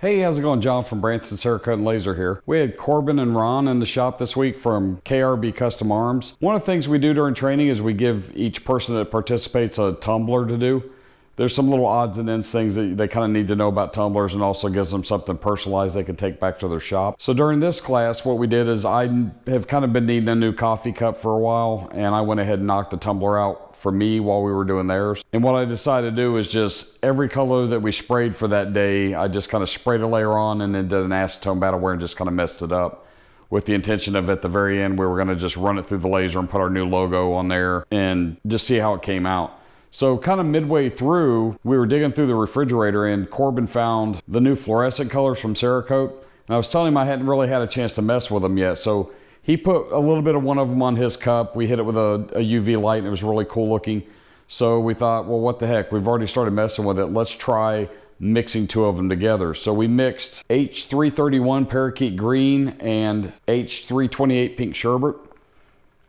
Hey, how's it going? John from Branson Cerakote and Laser here. We had Corbin and Ron in the shop this week from KRB Custom Arms. One of the things we do during training is we give each person that participates a tumbler to do. There's some little odds and ends things that they kind of need to know about tumblers, and also gives them something personalized they can take back to their shop. So during this class, what we did is I have kind of been needing a new coffee cup for a while, and I went ahead and knocked the tumbler out for me while we were doing theirs. And what I decided to do is just every color that we sprayed for that day, I just kind of sprayed a layer on and then did an acetone battle wear and just kind of messed it up, with the intention of at the very end we were going to just run it through the laser and put our new logo on there and just see how it came out. So kind of midway through, we were digging through the refrigerator and Corbin found the new fluorescent colors from Cerakote. And I was telling him I hadn't really had a chance to mess with them yet. So he put a little bit of one of them on his cup. We hit it with a UV light and it was really cool looking. So we thought, well, what the heck? We've already started messing with it. Let's try mixing two of them together. So we mixed H331 parakeet green and H328 pink sherbet.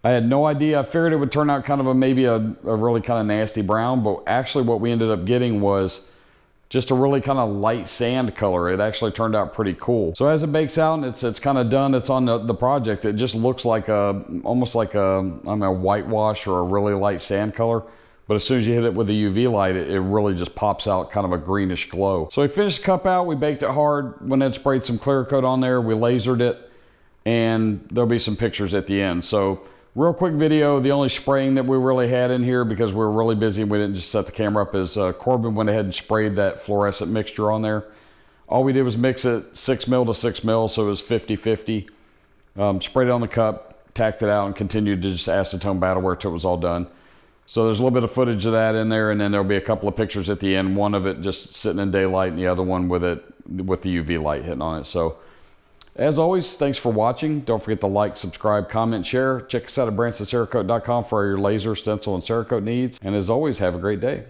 I had no idea. I figured it would turn out kind of maybe a really kind of nasty brown, but actually what we ended up getting was just a really kind of light sand color. It actually turned out pretty cool. So as it bakes out and it's kind of done, it's on the project, it just looks like almost like a whitewash or a really light sand color. But as soon as you hit it with the UV light, it really just pops out kind of a greenish glow. So we finished the cup out, we baked it hard, went ahead and sprayed some clear coat on there, we lasered it, and there'll be some pictures at the end. So real quick video, the only spraying that we really had in here because we were really busy and we didn't just set the camera up is Corbin went ahead and sprayed that fluorescent mixture on there. All we did was mix it 6 mil to 6 mil, so it was 50-50. Sprayed it on the cup, tacked it out, and continued to just acetone battle wear until it was all done. So there's a little bit of footage of that in there, and then there'll be a couple of pictures at the end, one of it just sitting in daylight and the other one with the UV light hitting on it. So as always, thanks for watching. Don't forget to like, subscribe, comment, share. Check us out at BransonCerakote.com for your laser, stencil, and Cerakote needs. And as always, have a great day.